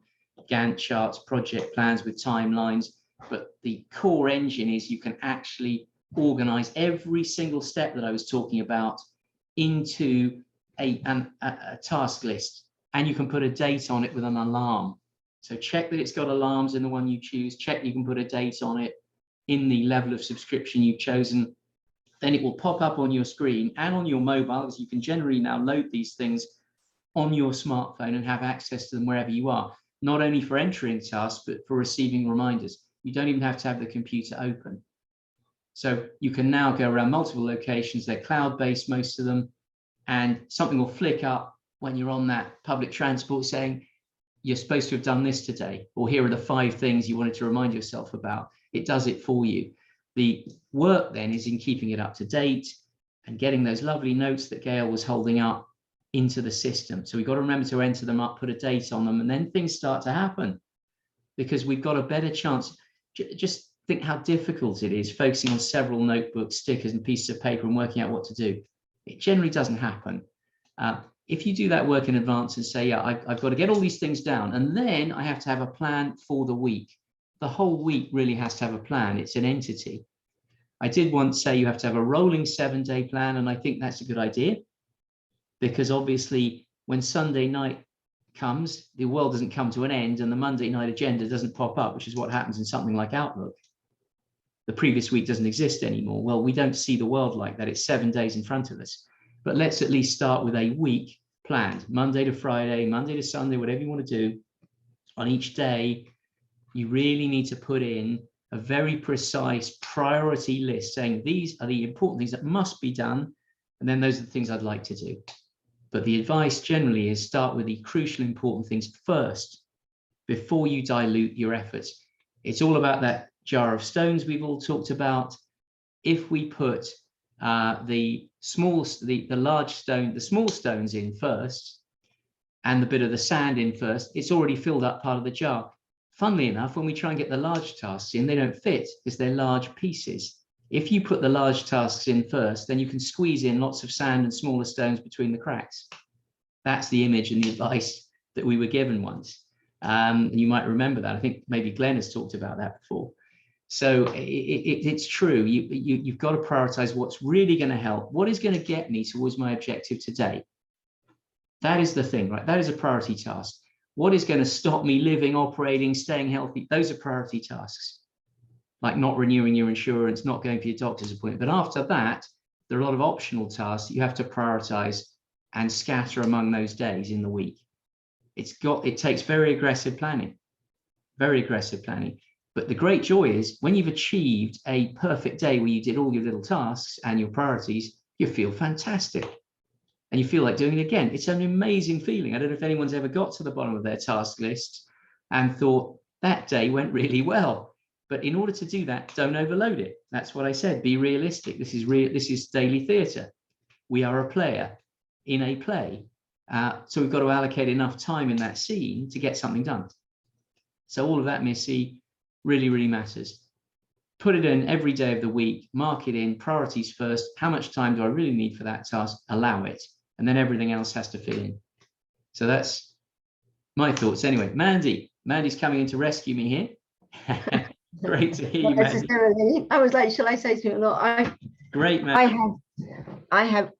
Gantt charts, project plans with timelines. But the core engine is you can actually organize every single step that I was talking about into a task list. And you can put a date on it with an alarm. So check that it's got alarms in the one you choose. Check you can put a date on it in the level of subscription you've chosen. Then it will pop up on your screen and on your mobile, as you can generally now load these things on your smartphone and have access to them wherever you are, not only for entering tasks, but for receiving reminders. You don't even have to have the computer open. So you can now go around multiple locations. They're cloud-based, most of them, and something will flick up when you're on that public transport saying, you're supposed to have done this today, or here are the 5 things you wanted to remind yourself about. It does it for you. The work then is in keeping it up to date and getting those lovely notes that Gail was holding up into the system. So we've got to remember to enter them up, put a date on them, and then things start to happen because we've got a better chance. Just think how difficult it is focusing on several notebooks, stickers, and pieces of paper and working out what to do. It generally doesn't happen. If you do that work in advance and say, yeah, I've got to get all these things down, and then I have to have a plan for the week. The whole week really has to have a plan. It's an entity. I did once say you have to have a rolling 7-day plan, and I think that's a good idea because obviously when Sunday night comes, the world doesn't come to an end and the Monday night agenda doesn't pop up, which is what happens in something like Outlook. The previous week doesn't exist anymore. Well, we don't see the world like that. It's 7 days in front of us. But let's at least start with a week planned, Monday to Friday, Monday to Sunday, whatever you want to do. On each day, you really need to put in a very precise priority list saying these are the important things that must be done, and then those are the things I'd like to do. But the advice generally is start with the crucial important things first before you dilute your efforts. It's all about that jar of stones we've all talked about. If we put the small stones in first and the bit of the sand in first, it's already filled up part of the jar. Funnily enough, when we try and get the large tasks in, they don't fit because they're large pieces. If you put the large tasks in first, then you can squeeze in lots of sand and smaller stones between the cracks. That's the image and the advice that we were given once. And you might remember that. I think maybe Glenn has talked about that before. So it's true. You've got to prioritize what's really going to help. What is going to get me towards my objective today? That is the thing, right? That is a priority task. What is going to stop me living, operating, staying healthy? Those are priority tasks, like not renewing your insurance, not going for your doctor's appointment. But after that, there are a lot of optional tasks that you have to prioritize and scatter among those days in the week. It takes very aggressive planning, very aggressive planning. But the great joy is when you've achieved a perfect day where you did all your little tasks and your priorities, you feel fantastic. And you feel like doing it again. It's an amazing feeling. I don't know if anyone's ever got to the bottom of their task list and thought that day went really well. But in order to do that, don't overload it. That's what I said. Be realistic. This is daily theatre. We are a player in a play. So we've got to allocate enough time in that scene to get something done. So all of that, Missy, really, really matters. Put it in every day of the week, mark it in, priorities first. How much time do I really need for that task? Allow it. And then everything else has to fit in. So that's my thoughts. Anyway, Mandy's coming in to rescue me here. Great to hear you, Mandy. I was like, shall I say something or not? Great, Mandy. I have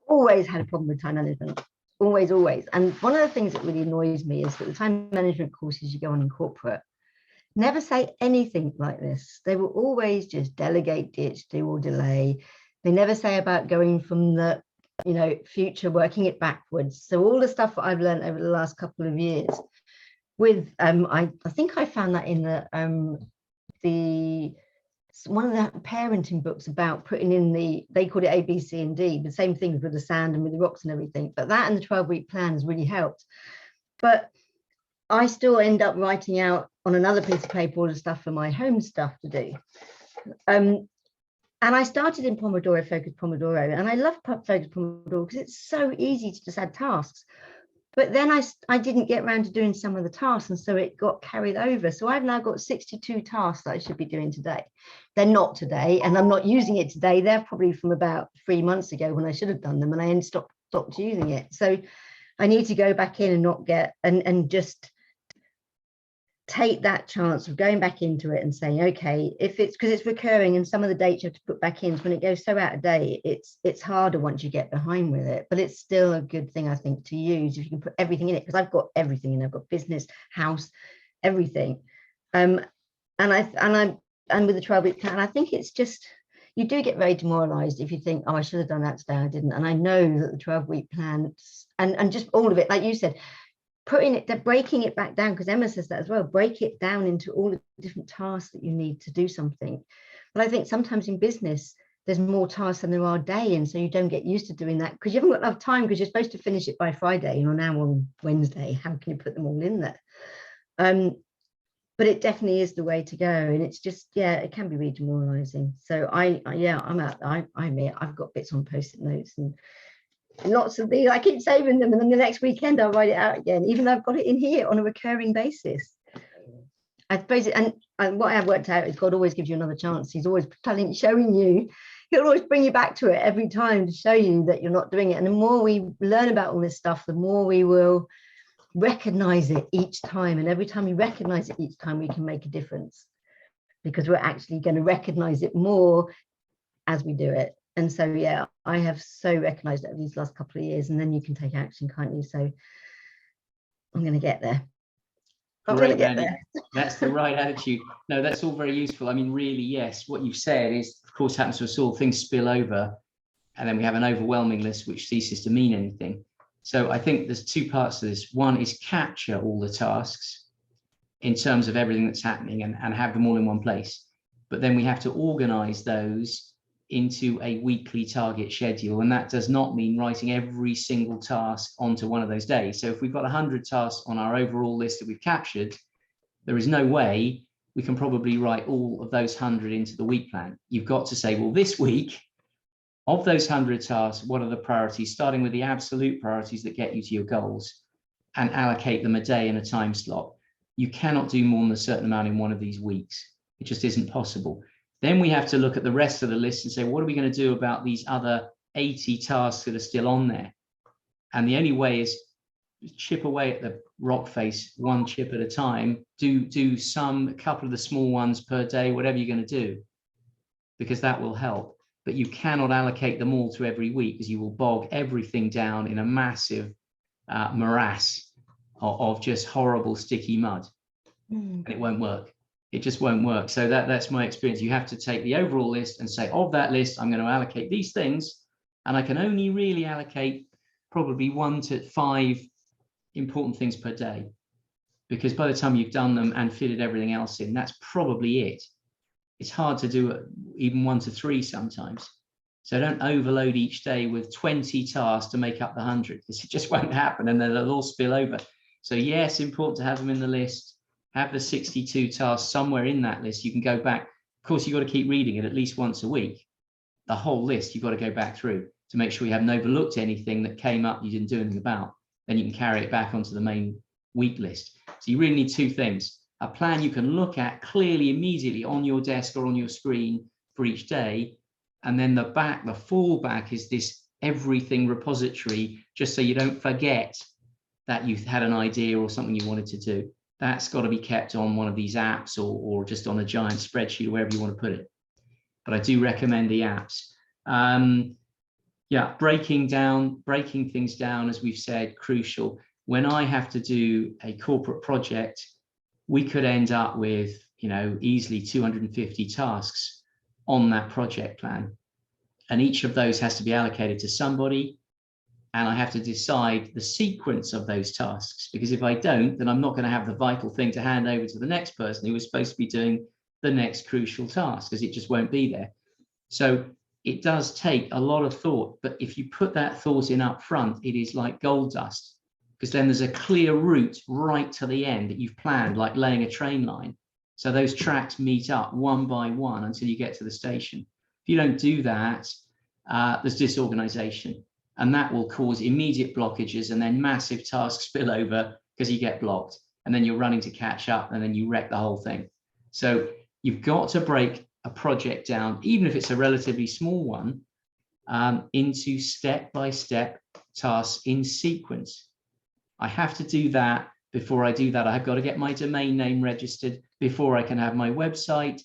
always had a problem with time management. Always. And one of the things that really annoys me is that the time management courses you go on in corporate never say anything like this. They will always just delegate, ditch, do or delay. They never say about going from the future, working it backwards. So all the stuff that I've learned over the last couple of years with I think I found that in one of the parenting books about putting in they called it A, B, C, and D, the same thing with the sand and with the rocks and everything. But that and the 12-week plan has really helped. But I still end up writing out on another piece of paper all the stuff for my home stuff to do. And I started in focused Pomodoro, and I love focused Pomodoro because it's so easy to just add tasks. But then I didn't get around to doing some of the tasks, and so it got carried over. So I've now got 62 tasks that I should be doing today. They're not today, and I'm not using it today. They're probably from about 3 months ago when I should have done them, and I stopped using it. So I need to go back in and not get and just take that chance of going back into it and saying, okay, if it's because it's recurring and some of the dates you have to put back in, so when it goes so out of date, it's harder once you get behind with it. But it's still a good thing, I think, to use if you can put everything in it, because I've got everything in. I've got business, house, everything. And with the 12-week plan, I think it's just, you do get very demoralized if you think, oh, I should have done that today, I didn't. And I know that the 12-week plan and just all of it, like you said, breaking it back down, because Emma says that as well, break it down into all the different tasks that you need to do something. But I think sometimes in business, there's more tasks than there are a day, and so you don't get used to doing that because you haven't got enough time, because you're supposed to finish it by Friday and you're now on Wednesday. How can you put them all in there? But it definitely is the way to go, and it's just, it can be really demoralizing. So I'm out. I admit I've got bits on post-it notes and lots of these. I keep saving them, and then the next weekend I'll write it out again, even though I've got it in here on a recurring basis. I suppose and what I have worked out is God always gives you another chance. He's always showing you. He'll always bring you back to it every time to show you that you're not doing it. And the more we learn about all this stuff, the more we will recognize it each time. And every time we recognize it each time, we can make a difference, because we're actually going to recognize it more as we do it. And so, I have so recognized it over these last couple of years, and then you can take action, can't you? So I'm going to get there. Great, Mandy. That's the right attitude. No, that's all very useful. I mean, really, yes, what you've said is, of course, happens to us all. Things spill over, and then we have an overwhelming list which ceases to mean anything. So I think there's two parts to this. One is capture all the tasks in terms of everything that's happening and have them all in one place. But then we have to organize those into a weekly target schedule. And that does not mean writing every single task onto one of those days. So if we've got 100 tasks on our overall list that we've captured, there is no way we can probably write all of those 100 into the week plan. You've got to say, well, this week, of those 100 tasks, what are the priorities, starting with the absolute priorities that get you to your goals, and allocate them a day and a time slot. You cannot do more than a certain amount in one of these weeks. It just isn't possible. Then we have to look at the rest of the list and say, what are we going to do about these other 80 tasks that are still on there? And the only way is chip away at the rock face, one chip at a time. Do a couple of the small ones per day, whatever you're going to do, because that will help. But you cannot allocate them all to every week, because you will bog everything down in a massive morass of just horrible sticky mud, and it won't work. It just won't work. So that's my experience. You have to take the overall list and say, of that list, I'm going to allocate these things, and I can only really allocate probably 1 to 5 important things per day, because by the time you've done them and fitted everything else in, that's probably it. It's hard to do even 1 to 3 sometimes. So don't overload each day with 20 tasks to make up the 100, because it just won't happen, and then they'll all spill over. So yes, important to have them in the list, have the 62 tasks somewhere in that list. You can go back. Of course, you've got to keep reading it at least once a week. The whole list, you've got to go back through to make sure you haven't overlooked anything that came up you didn't do anything about. Then you can carry it back onto the main week list. So you really need two things: a plan you can look at clearly immediately on your desk or on your screen for each day, and then the fallback is this everything repository, just so you don't forget that you've had an idea or something you wanted to do. That's got to be kept on one of these apps or just on a giant spreadsheet or wherever you want to put it. But I do recommend the apps. Yeah, breaking things down, as we've said, crucial. When I have to do a corporate project, we could end up with, easily 250 tasks on that project plan. And each of those has to be allocated to somebody. And I have to decide the sequence of those tasks, because if I don't, then I'm not going to have the vital thing to hand over to the next person who was supposed to be doing the next crucial task, because it just won't be there. So it does take a lot of thought, but if you put that thought in up front, it is like gold dust, because then there's a clear route right to the end that you've planned, like laying a train line. So those tracks meet up one by one until you get to the station. If you don't do that, there's disorganization, and that will cause immediate blockages and then massive task spillover because you get blocked, and then you're running to catch up, and then you wreck the whole thing. So you've got to break a project down, even if it's a relatively small one, into step-by-step tasks in sequence. I have to do that. Before I do that, I've got to get my domain name registered before I can have my website,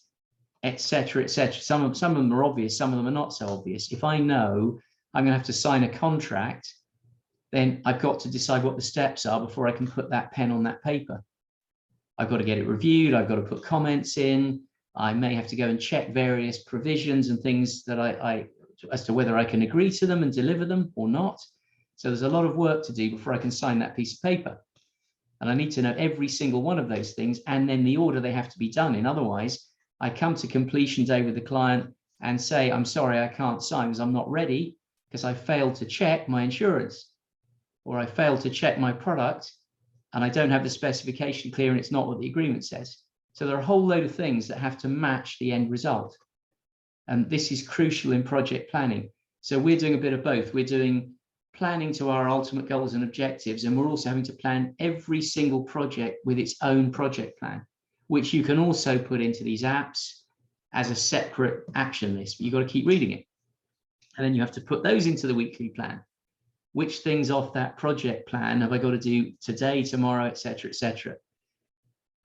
etc., etc. Some of them are obvious, some of them are not so obvious. If I know I'm going to have to sign a contract, then I've got to decide what the steps are before I can put that pen on that paper. I've got to get it reviewed. I've got to put comments in. I may have to go and check various provisions and things that as to whether I can agree to them and deliver them or not. So there's a lot of work to do before I can sign that piece of paper. And I need to know every single one of those things and then the order they have to be done in. Otherwise, I come to completion day with the client and say, I'm sorry, I can't sign because I'm not ready, because I failed to check my insurance, or I failed to check my product, and I don't have the specification clear and it's not what the agreement says. So there are a whole load of things that have to match the end result. And this is crucial in project planning. So we're doing a bit of both. We're doing planning to our ultimate goals and objectives, and we're also having to plan every single project with its own project plan, which you can also put into these apps as a separate action list. But you've got to keep reading it. And then you have to put those into the weekly plan. Which things off that project plan have I got to do today, tomorrow, etc., etc.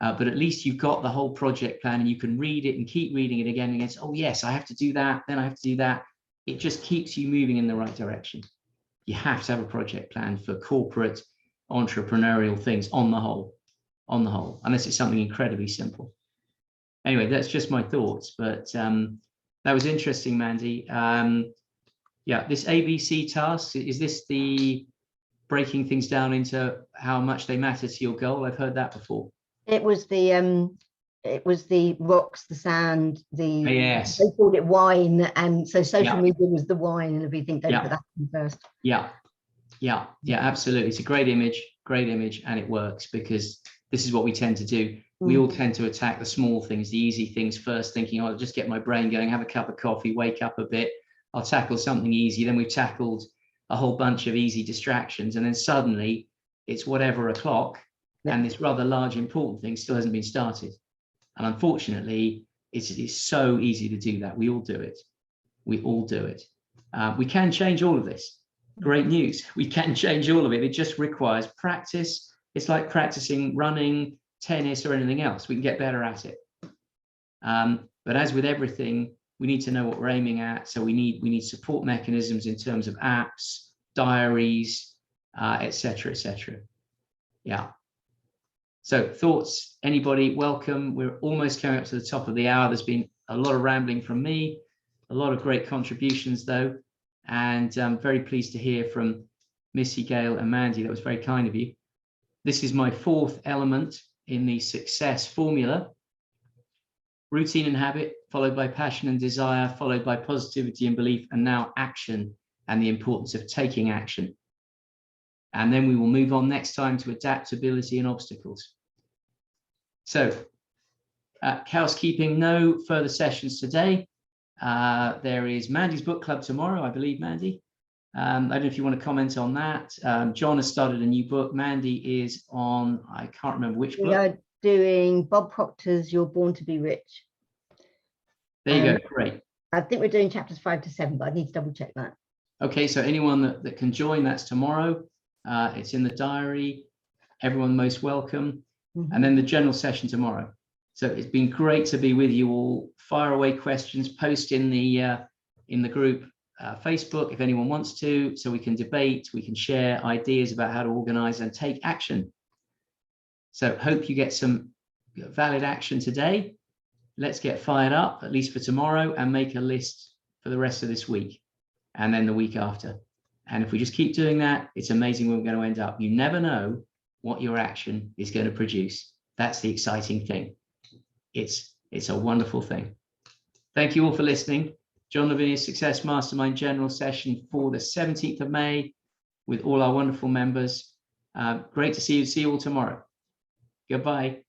But at least you've got the whole project plan and you can read it and keep reading it again and again. Oh yes, I have to do that, then I have to do that. It just keeps you moving in the right direction. You have to have a project plan for corporate entrepreneurial things on the whole, unless it's something incredibly simple. Anyway, that's just my thoughts, but that was interesting, Mandy. Yeah, this ABC task, is this the breaking things down into how much they matter to your goal? I've heard that before. It was the rocks, the sand, Yes. they called it wine, and so social media was the wine and everything. Don't put that in first. Yeah, absolutely. It's a great image, and it works because this is what we tend to do. We all tend to attack the small things, the easy things first, thinking, oh, I'll just get my brain going, have a cup of coffee, wake up a bit, I'll tackle something easy. Then we've tackled a whole bunch of easy distractions, and then suddenly it's whatever o'clock. And this rather large, important thing still hasn't been started. And unfortunately, it's so easy to do that. We all do it. We can change all of this. Great news. We can change all of it. It just requires practice. It's like practicing running, tennis, or anything else. We can get better at it. But as with everything, we need to know what we're aiming at. So we need support mechanisms in terms of apps, diaries, etc., etc. Yeah. So thoughts, anybody, welcome. We're almost coming up to the top of the hour. There's been a lot of rambling from me, a lot of great contributions though. And I'm very pleased to hear from Missy, Gail and Mandy. That was very kind of you. This is my fourth element in the success formula. Routine and habit, followed by passion and desire, followed by positivity and belief, and now action and the importance of taking action. And then we will move on next time to adaptability and obstacles. So housekeeping, no further sessions today. There is Mandy's book club tomorrow, I believe, Mandy. I don't know if you want to comment on that. John has started a new book. Mandy is on, I can't remember which book. We are doing Bob Proctor's You're Born to Be Rich. There you go, great. I think we're doing chapters 5 to 7, but I need to double check that. Okay, so anyone that can join, that's tomorrow. It's in the diary. Everyone most welcome. And then the general session tomorrow. So it's been great to be with you all. Fire away questions, post in the group Facebook if anyone wants to, so we can debate, we can share ideas about how to organize and take action. So hope you get some valid action today. Let's get fired up, at least for tomorrow, and make a list for the rest of this week and then the week after. And if we just keep doing that, it's amazing where we're going to end up. You never know what your action is going to produce. That's the exciting thing. It's a wonderful thing. Thank you all for listening. John Lavinia's Success Mastermind General Session for the 17th of May with all our wonderful members. Great to see you. See you all tomorrow. Goodbye.